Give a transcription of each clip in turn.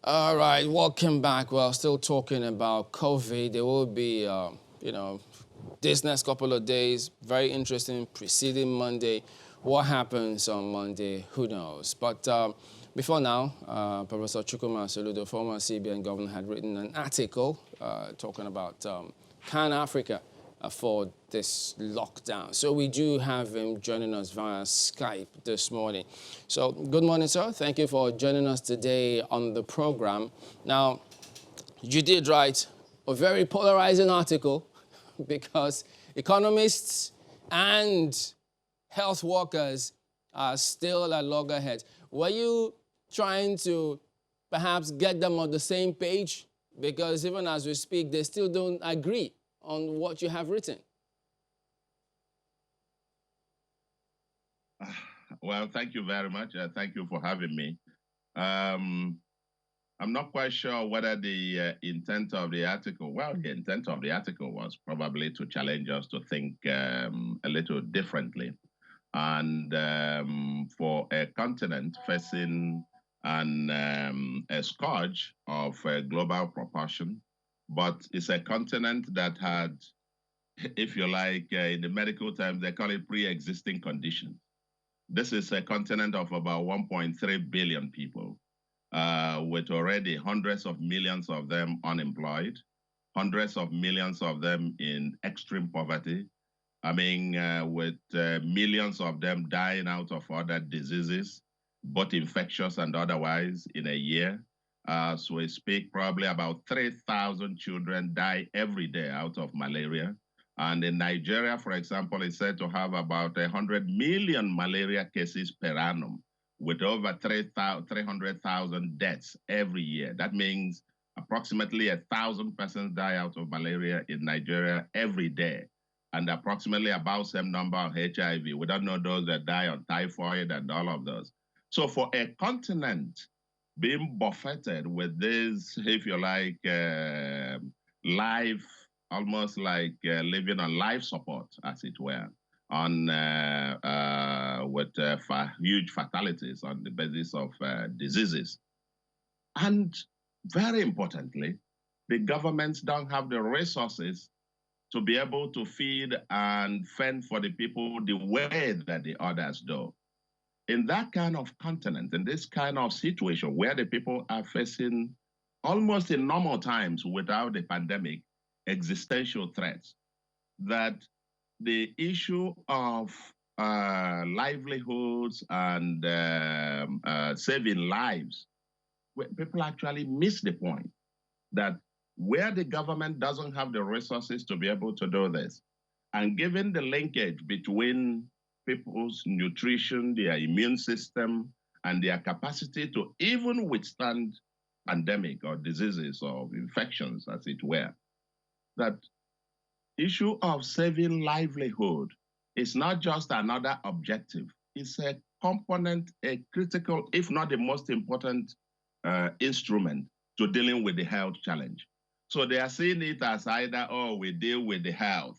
All right, welcome back. We're still talking about COVID. There will be, this next couple of days, very interesting, preceding Monday. What happens on Monday, who knows? But before now, Professor Chukwuma Soludo, former CBN governor, had written an article talking about can Africa afford this lockdown. So we do have him joining us via Skype this morning. So good morning, sir. Thank you for joining us today on the program. Now, you did write a very polarizing article because economists and health workers are still at loggerheads. Were you trying to perhaps get them on the same page? Because even as we speak, they still don't agree on what you have written. Well, thank you very much. Thank you for having me. I'm not quite sure whether the intent of the article, the intent of the article was probably to challenge us to think a little differently. And for a continent facing a scourge of global proportion, but it's a continent that had, if you like, in the medical terms, they call it pre-existing conditions. This is a continent of about 1.3 billion people, with already hundreds of millions of them unemployed, hundreds of millions of them in extreme poverty. I mean, with millions of them dying out of other diseases, both infectious and otherwise, in a year. As we speak, probably about 3,000 children die every day out of malaria. And in Nigeria, for example, is said to have about 100 million malaria cases per annum, with over 300,000 deaths every year. That means approximately 1,000 persons die out of malaria in Nigeria every day, and approximately about same number of HIV. We don't know those that die on typhoid and all of those. So for a continent being buffeted with this, if you like, life, almost like living on life support, as it were, on with huge fatalities on the basis of diseases. And very importantly, the governments don't have the resources to be able to feed and fend for the people the way that the others do. In that kind of continent, in this kind of situation where the people are facing, almost in normal times without the pandemic, existential threats, that the issue of livelihoods and saving lives, people actually miss the point that where the government doesn't have the resources to be able to do this, and given the linkage between people's nutrition, their immune system, and their capacity to even withstand pandemic or diseases or infections, as it were, that issue of saving livelihood is not just another objective. It's a component, a critical, if not the most important instrument to dealing with the health challenge. So they are seeing it as either, oh, we deal with the health,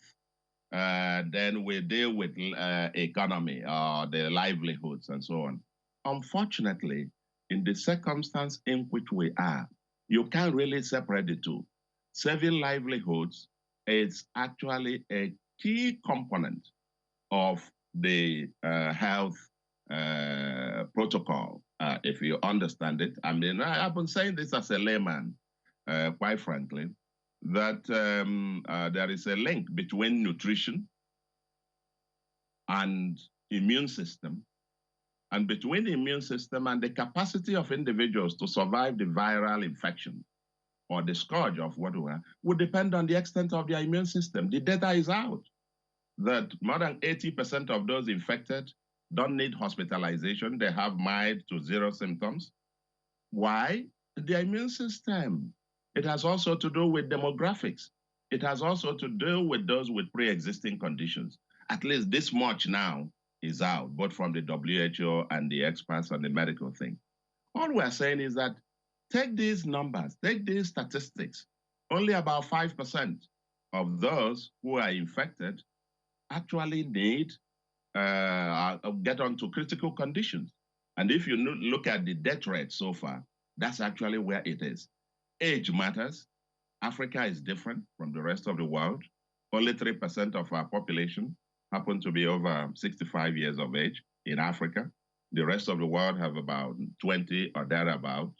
then we deal with economy or the livelihoods and so on. Unfortunately, in the circumstance in which we are, you can't really separate the two. Saving livelihoods is actually a key component of the health protocol, if you understand it. I mean, I've been saying this as a layman, quite frankly, that there is a link between nutrition and immune system, and between the immune system and the capacity of individuals to survive the viral infection or the scourge of what we are, would depend on the extent of their immune system. The data is out that more than 80% of those infected don't need hospitalization. They have mild to zero symptoms. Why? The immune system. It has also to do with demographics. It has also to do with those with pre-existing conditions. At least this much now is out, both from the WHO and the experts on the medical thing. All we're saying is that take these numbers, take these statistics. Only about 5% of those who are infected actually need get onto critical conditions. And if you look at the death rate so far, That's actually where it is. Age matters. Africa is different from the rest of the world. Only 3% of our population happen to be over 65 years of age in Africa. The rest of the world have about 20 or thereabout.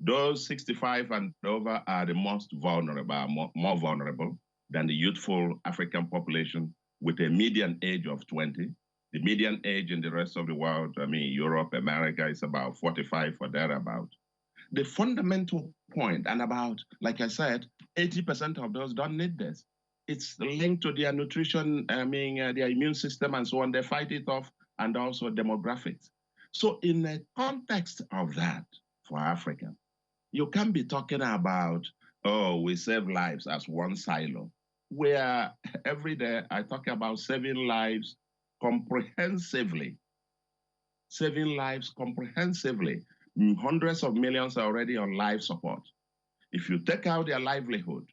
Those 65 and over are the most vulnerable, more vulnerable than the youthful African population with a median age of 20. The median age in the rest of the world, I mean, Europe, America, is about 45 or thereabout. The fundamental point, and about, like I said, 80% of those don't need this. It's linked to their nutrition, their immune system and so on. They fight it off, and also demographics. So in the context of that, for Africa, you can't be talking about, oh, we save lives as one silo, where every day I talk about saving lives comprehensively. Saving lives comprehensively. Hundreds of millions are already on life support. If you take out their livelihood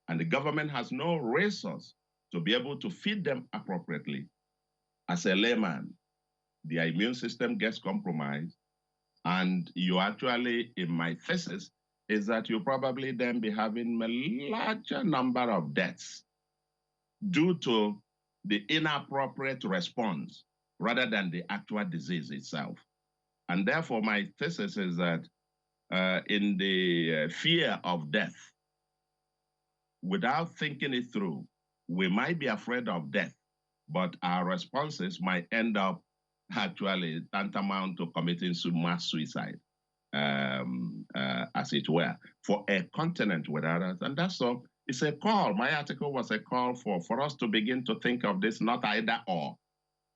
and the government has no resource to be able to feed them appropriately, as a layman, their immune system gets compromised, and you actually, in my thesis, is that you probably then be having a larger number of deaths due to the inappropriate response rather than the actual disease itself. And therefore, my thesis is that in the fear of death, without thinking it through, we might be afraid of death, but our responses might end up actually tantamount to committing mass suicide, as it were, for a continent without us. And that's all. It's a call. My article was a call for us to begin to think of this not either or,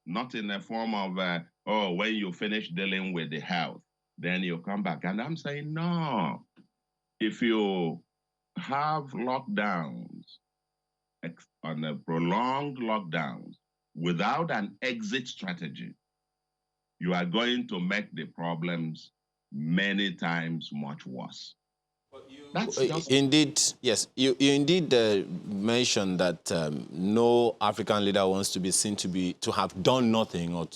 not in the form of, oh, when you finish dealing with the health, then you come back. And I'm saying, no. If you have lockdowns, on a prolonged lockdowns, without an exit strategy, you are going to make the problems many times much worse. That's just... Indeed, yes. You indeed mentioned that no African leader wants to be seen to have done nothing, or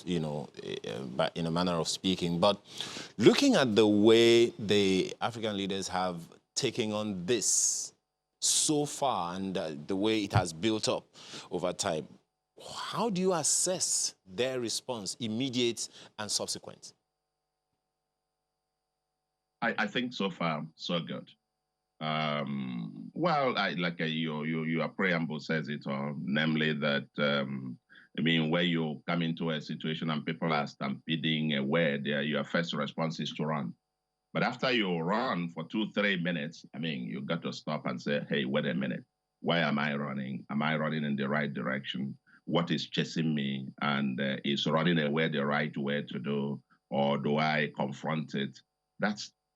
but in a manner of speaking. But looking at the way the African leaders have taken on this so far, and the way it has built up over time, how do you assess their response, immediate and subsequent? I think so far so good. Well, your preamble says it all, namely that, where you come into a situation and people are stampeding away, your first response is to run. But after you run for 2-3 minutes, you got to stop and say, hey, wait a minute. Why am I running? Am I running in the right direction? What is chasing me? And is running away the right way to do? Or do I confront it?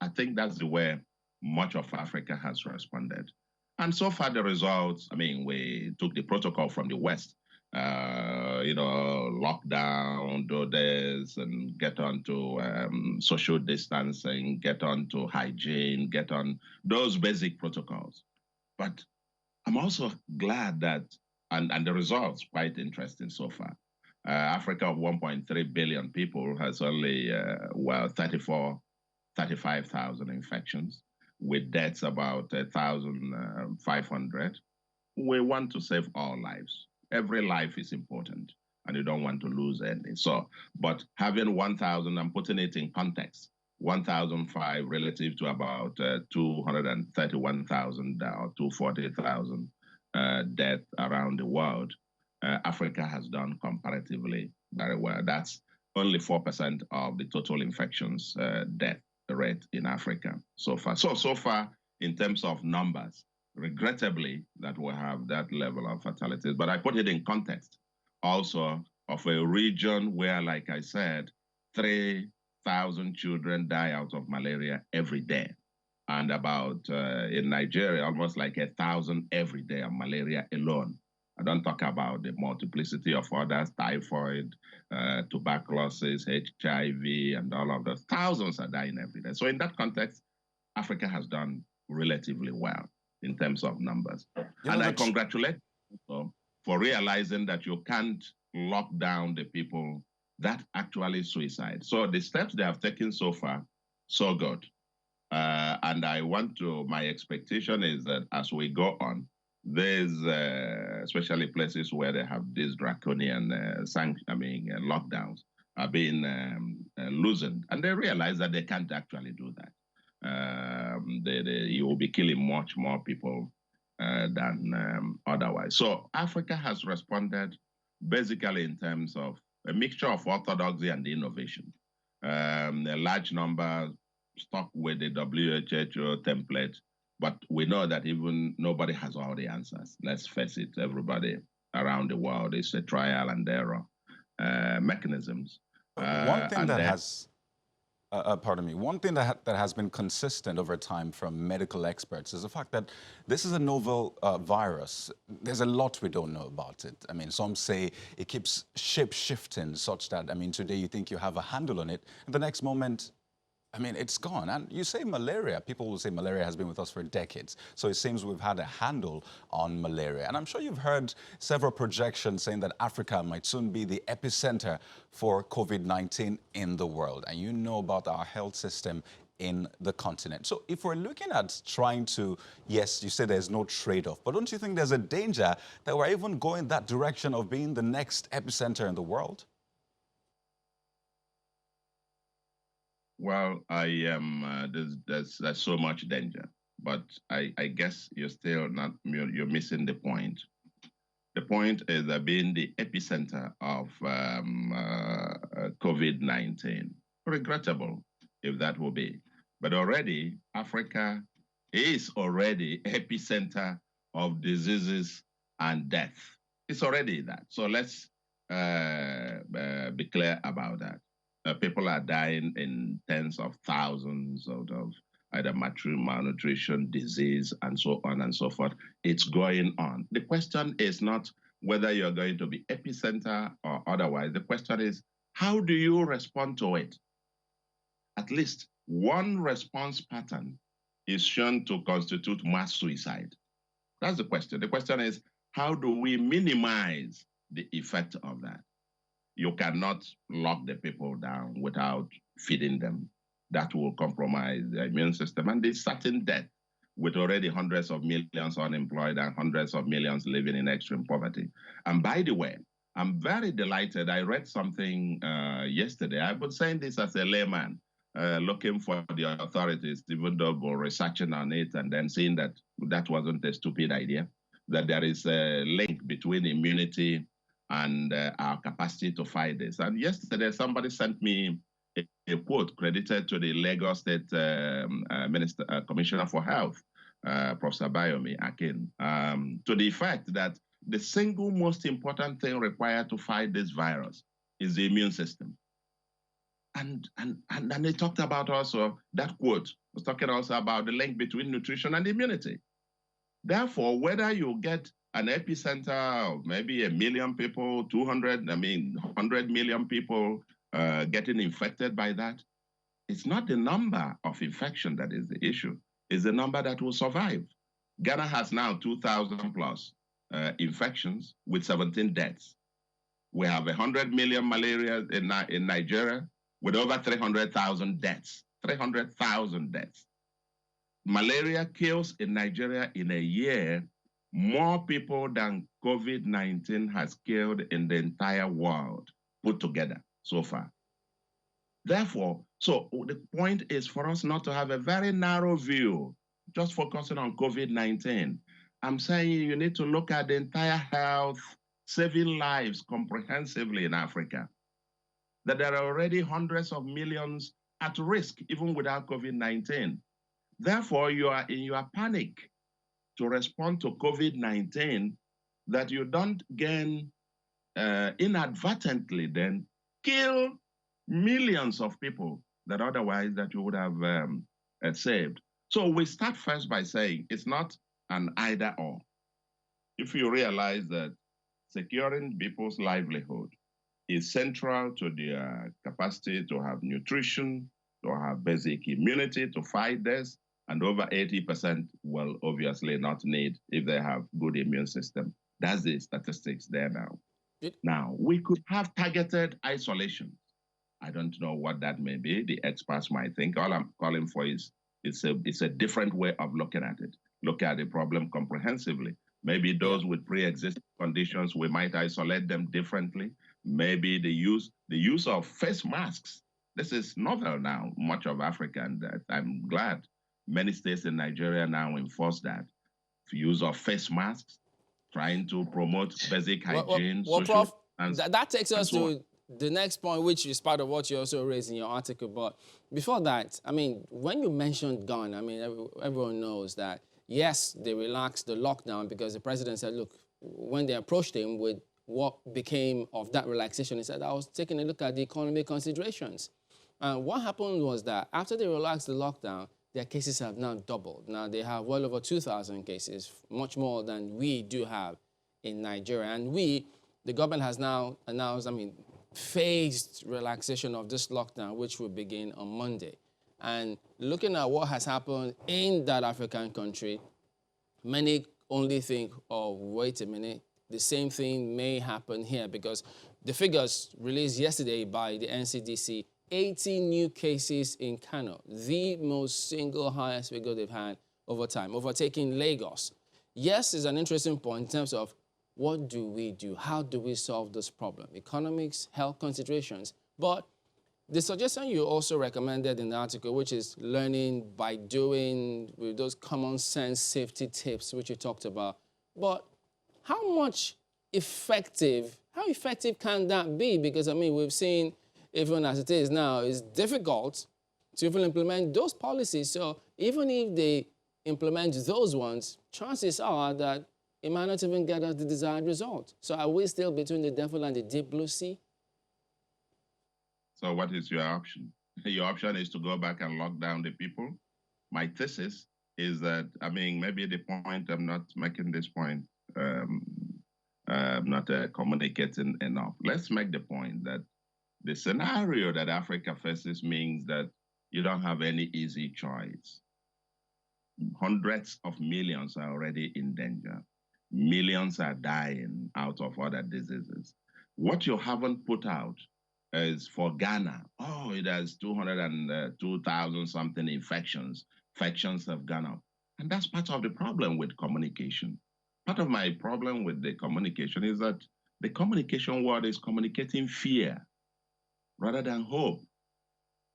I think that's the way much of Africa has responded. And so far the results, we took the protocol from the West, lockdown, do this, and get on to social distancing, get on to hygiene, get on those basic protocols. But I'm also glad that, and the results quite interesting so far. Africa of 1.3 billion people has only, 35,000 infections, with deaths about 1,500. We want to save all lives. Every life is important, and you don't want to lose any. So, but having 1,000 and putting it in context, 1,005 relative to about 231,000 or 240,000 deaths around the world, Africa has done comparatively very well. That's only 4% of the total infections death rate in Africa so far. So far, in terms of numbers, regrettably, that we have that level of fatalities. But I put it in context also of a region where, like I said, 3,000 children die out of malaria every day. And about, in Nigeria, almost like 1,000 every day of malaria alone. I don't talk about the multiplicity of others, typhoid, tuberculosis, HIV, and all of those. Thousands are dying every day. So in that context, Africa has done relatively well in terms of numbers. And I congratulate you for realizing that you can't lock down the people that actually suicide. So the steps they have taken so far, so good. And my expectation is that as we go on, there's especially places where they have these draconian lockdowns are being loosened, and they realize that they can't actually do that. You will be killing much more people than otherwise. So Africa has responded basically in terms of a mixture of orthodoxy and innovation. A large number stuck with the WHO template, but we know that even nobody has all the answers. Let's face it, everybody around the world is a trial and error mechanisms. One thing that has, pardon me, one thing that has been consistent over time from medical experts is the fact that this is a novel virus. There's a lot we don't know about it. I mean, some say it keeps shape-shifting such that, I mean, today you think you have a handle on it, and the next moment, I mean, it's gone. And you say malaria. People will say malaria has been with us for decades. So it seems we've had a handle on malaria. And I'm sure you've heard several projections saying that Africa might soon be the epicenter for COVID-19 in the world. And you know about our health system in the continent. So if we're looking at trying to, yes, you say there's no trade-off, but don't you think there's a danger that we're even going that direction of being the next epicenter in the world? Well, I am. There's so much danger, but I guess you're missing the point. The point is that being the epicenter of COVID-19, regrettable if that will be, but already Africa is already epicenter of diseases and death. It's already that. So let's be clear about that. People are dying in tens of thousands out of either malnutrition, disease, and so on and so forth. It's going on. The question is not whether you're going to be epicenter or otherwise. The question is, how do you respond to it? At least one response pattern is shown to constitute mass suicide. That's the question. The question is, how do we minimize the effect of that? You cannot lock the people down without feeding them. That will compromise the immune system. And there's certain death with already hundreds of millions unemployed and hundreds of millions living in extreme poverty. And by the way, I'm very delighted. I read something yesterday. I've been saying this as a layman, looking for the authorities, even though we're researching on it and then seeing that that wasn't a stupid idea, that there is a link between immunity and our capacity to fight this. And yesterday, somebody sent me a quote credited to the Lagos State Commissioner for Health, Professor Bayomi Akin, to the effect that the single most important thing required to fight this virus is the immune system. And they talked about also, that quote was talking also about the link between nutrition and immunity. Therefore, whether you get an epicenter of maybe 1 million people, 100 million people getting infected by that, it's not the number of infection that is the issue, it's the number that will survive. Ghana has now 2,000 plus infections with 17 deaths. We have 100 million malaria in Nigeria with over 300,000 deaths. 300,000 deaths. Malaria kills in Nigeria in a year more people than COVID-19 has killed in the entire world put together so far. Therefore, so the point is for us not to have a very narrow view, just focusing on COVID-19. I'm saying you need to look at the entire health, saving lives comprehensively in Africa. That there are already hundreds of millions at risk, even without COVID-19. Therefore, you are in your panic to respond to COVID-19, that you don't gain inadvertently then kill millions of people that otherwise that you would have saved. So we start first by saying it's not an either or. If you realize that securing people's livelihood is central to their capacity to have nutrition, to have basic immunity to fight this, and over 80% will obviously not need if they have good immune system. That's the statistics there now. Now, we could have targeted isolation. I don't know what that may be. The experts might think. All I'm calling for is It's a different way of looking at it. Look at the problem comprehensively. Maybe those with pre-existing conditions, we might isolate them differently. Maybe the use of face masks. This is novel now, much of Africa, and I'm glad many states in Nigeria now enforce that. Use of face masks, trying to promote basic hygiene, social, Prof, and that takes us so on. to the next point, which is part of what you also raised in your article. But before that, I mean, when you mentioned Ghana, I mean, everyone knows that, yes, they relaxed the lockdown because the president said, look, when they approached him with what became of that relaxation, he said, I was taking a look at the economic considerations. And what happened was that after they relaxed the lockdown, their cases have now doubled. Now they have well over 2,000 cases, much more than we do have in Nigeria. And the government has now announced, I mean, phased relaxation of this lockdown, which will begin on Monday. And looking at what has happened in that African country, many only think, oh, wait a minute, the same thing may happen here, because the figures released yesterday by the NCDC, 80 new cases in Kano, the most single highest figure they've had over time, overtaking Lagos. Yes, is an interesting point in terms of what do we do? How do we solve this problem? Economics, health considerations. But the suggestion you also recommended in the article, which is learning by doing, with those common sense safety tips which you talked about. But how effective can that be? Because, I mean, we've seen, even as it is now, it's difficult to even implement those policies. So even if they implement those ones, chances are that it might not even get us the desired result. So are we still between the devil and the deep blue sea? So what is your option? Your option is to go back and lock down the people. My thesis is that, I mean, maybe the point, I'm not making this point, I'm not communicating enough. Let's make the point that the scenario that Africa faces means that you don't have any easy choice. Hundreds of millions are already in danger. Millions are dying out of other diseases. What you haven't put out is for Ghana. Oh, it has 202,000 something infections. Infections have gone up. And that's part of the problem with communication. Part of my problem with the communication is that the communication world is communicating fear rather than hope.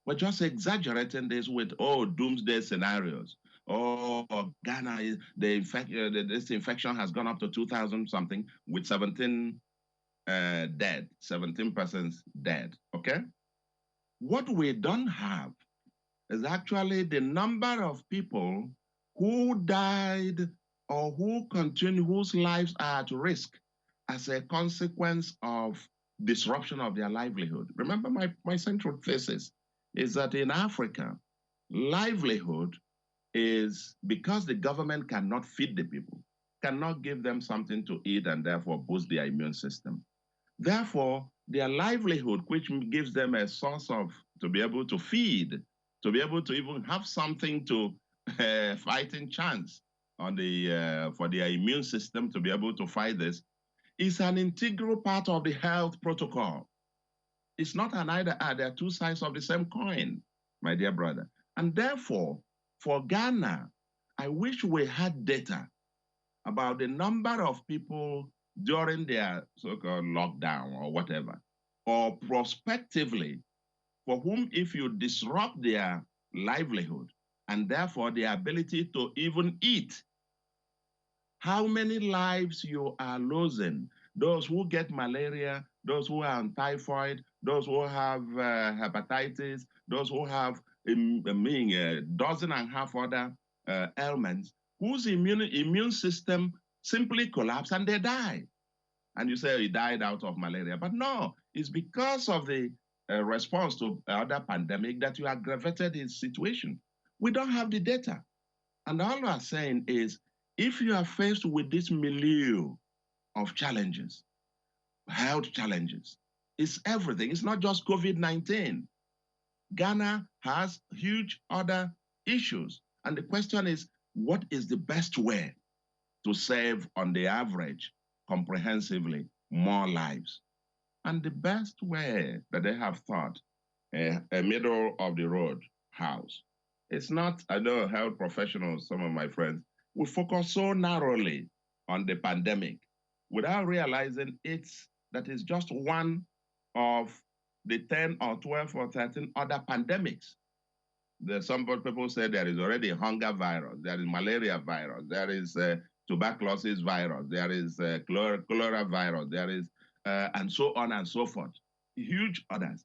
We're just exaggerating this with, oh, doomsday scenarios. Oh, Ghana, this infection has gone up to 2,000 something with 17 dead, 17 persons dead, okay? What we don't have is actually the number of people who died or whose lives are at risk as a consequence of disruption of their livelihood. Remember, my central thesis is that in Africa, livelihood is because the government cannot feed the people, cannot give them something to eat and therefore boost their immune system. Therefore, their livelihood, which gives them a source of, to be able to feed, to be able to even have something to fighting chance on for their immune system to be able to fight this, is an integral part of the health protocol. It's not an either, they're two sides of the same coin, my dear brother. And therefore, for Ghana, I wish we had data about the number of people during their so-called lockdown or whatever, or prospectively, for whom if you disrupt their livelihood and therefore their ability to even eat, how many lives you are losing. Those who get malaria, those who are on typhoid, those who have hepatitis, those who have a dozen and a half other ailments, whose immune system simply collapse and they die. And you say he died out of malaria. But no, it's because of the response to other pandemic that you aggravated his situation. We don't have the data. And all we are saying is, if you are faced with this milieu of challenges, health challenges, it's everything. It's not just COVID-19. Ghana has huge other issues. And the question is, what is the best way to save, on the average, comprehensively, more lives? And the best way that they have thought, a middle of the road house, It's not, I know health professionals, some of my friends, we focus so narrowly on the pandemic without realizing that is just one of the 10 or 12 or 13 other pandemics. Some people say there is already hunger virus, there is malaria virus, there is tuberculosis virus, there is cholera virus, there is, and so on and so forth. Huge others.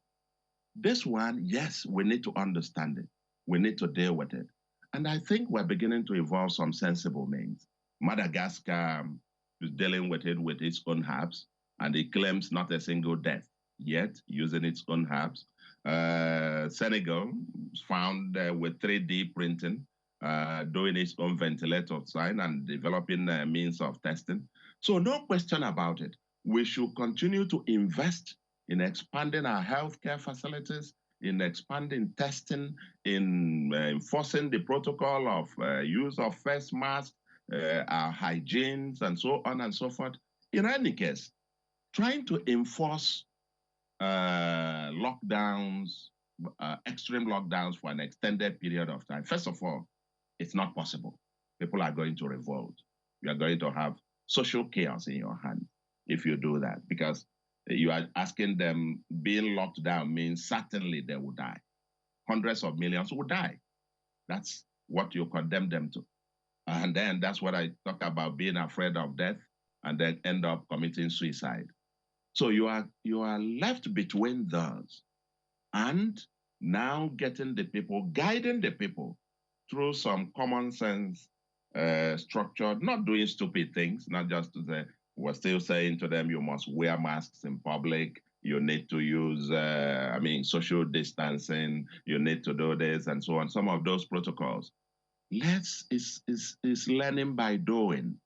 This one, yes, we need to understand it. We need to deal with it. And I think we're beginning to evolve some sensible means. Madagascar is dealing with it with its own herbs, and it claims not a single death yet using its own herbs. Senegal is found with 3D printing, doing its own ventilator design and developing means of testing. So no question about it. We should continue to invest in expanding our healthcare facilities, in expanding testing, in enforcing the protocol of use of face masks, our hygienes, and so on and so forth. In any case, trying to enforce lockdowns, extreme lockdowns for an extended period of time, first of all, it's not possible. People are going to revolt. You are going to have social chaos in your hands if you do that, because you are asking them, being locked down means certainly they will die. Hundreds of millions will die. That's what you condemn them to. And then that's what I talk about, being afraid of death and then end up committing suicide. So you are left between those and now getting the people, guiding the people through some common sense structured, not doing stupid things, not just to say, we're still saying to them, you must wear masks in public, you need to use, social distancing, you need to do this and so on, some of those protocols. Is learning by doing.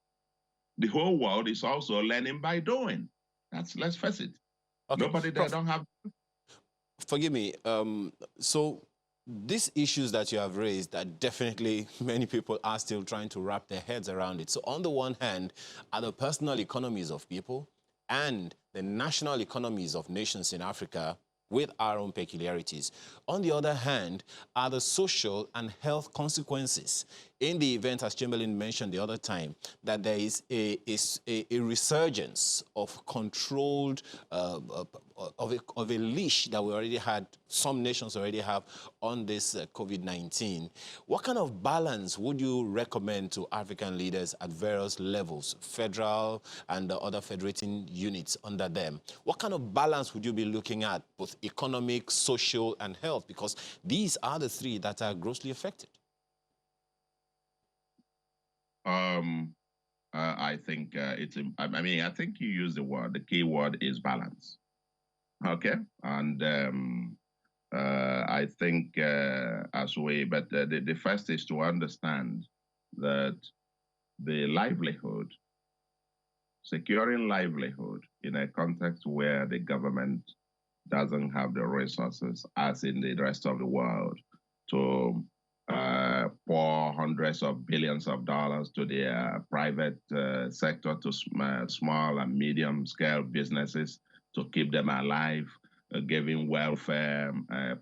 The whole world is also learning by doing. Let's face it. Okay. Nobody there don't have. Forgive me. So these issues that you have raised, that definitely many people are still trying to wrap their heads around it. So on the one hand, are the personal economies of people and the national economies of nations in Africa with our own peculiarities. On the other hand, are the social and health consequences in the event, as Chamberlain mentioned the other time, that there is a resurgence of controlled, of a leash that we already had, some nations already have on this COVID-19. What kind of balance would you recommend to African leaders at various levels, federal and the other federating units under them? What kind of balance would you be looking at, both economic, social, and health? Because these are the three that are grossly affected. I think I think you use the key word is balance. Okay. And I think the first is to understand that securing livelihood in a context where the government doesn't have the resources, as in the rest of the world, to pour hundreds of billions of dollars to the private sector, to small and medium scale businesses to keep them alive, giving welfare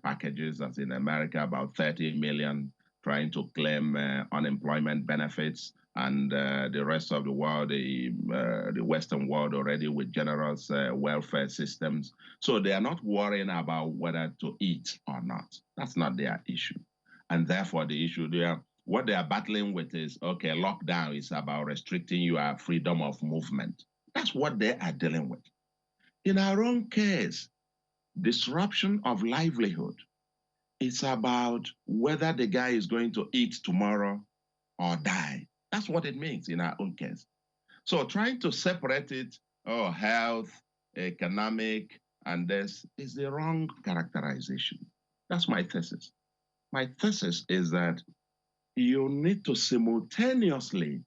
packages, as in America, about 30 million trying to claim unemployment benefits, and the rest of the world, the Western world already with generous welfare systems. So they are not worrying about whether to eat or not. That's not their issue. And therefore, the issue what they are battling with is, okay, lockdown is about restricting your freedom of movement. That's what they are dealing with. In our own case, disruption of livelihood, it's about whether the guy is going to eat tomorrow or die. That's what it means in our own case. So trying to separate it, health, economic, and this is the wrong characterization. That's my thesis. My thesis is that you need to simultaneously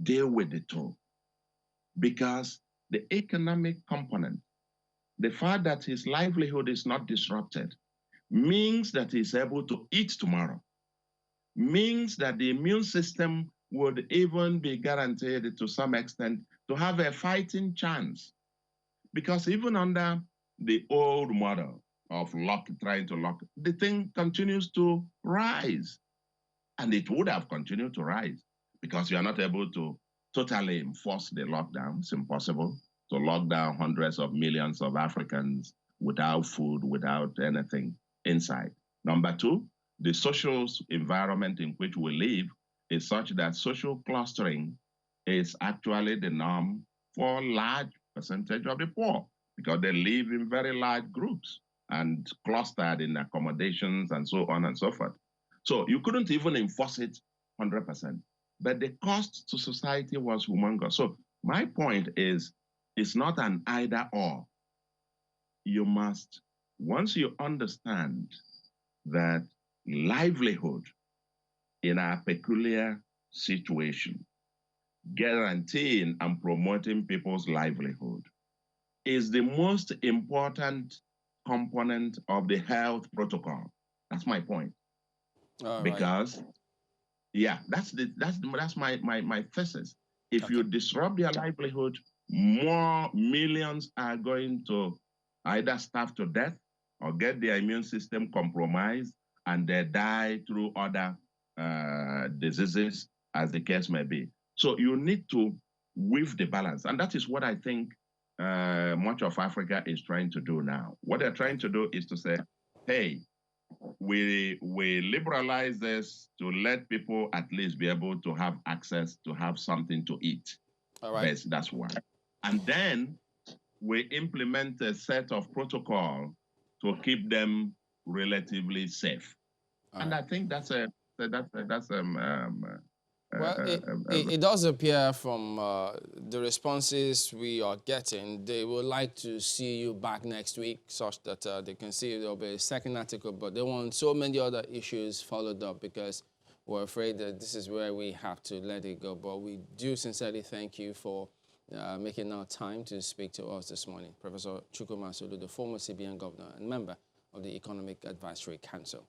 deal with the two, because the economic component, the fact that his livelihood is not disrupted, means that he's able to eat tomorrow, means that the immune system would even be guaranteed to some extent to have a fighting chance. Because even under the old model of trying to lock, the thing continues to rise. And it would have continued to rise because you are not able to totally enforce the lockdown. It's impossible to lock down hundreds of millions of Africans without food, without anything inside. Number two, the social environment in which we live is such that social clustering is actually the norm for a large percentage of the poor because they live in very large groups and clustered in accommodations and so on and so forth. So you couldn't even enforce it 100%. But the cost to society was humongous. So my point is, it's not an either or. You must, once you understand that livelihood in our peculiar situation, guaranteeing and promoting people's livelihood is the most important component of the health protocol. That's my point. All right. Because, yeah, that's my thesis. If you disrupt their livelihood, more millions are going to either starve to death or get their immune system compromised and they die through other diseases, as the case may be. So you need to weave the balance. And that is what I think much of Africa is trying to do now. What they're trying to do is to say, hey, we liberalize this to let people at least be able to have access to have something to eat. All right. That's one. And then we implement a set of protocol to keep them relatively safe. And I think that's well, it does appear from the responses we are getting, they would like to see you back next week such that they can see there'll be a second article, but they want so many other issues followed up because we're afraid that this is where we have to let it go. But we do sincerely thank you for making our time to speak to us this morning. Professor Soludo, the former CBN governor and member of the Economic Advisory Council.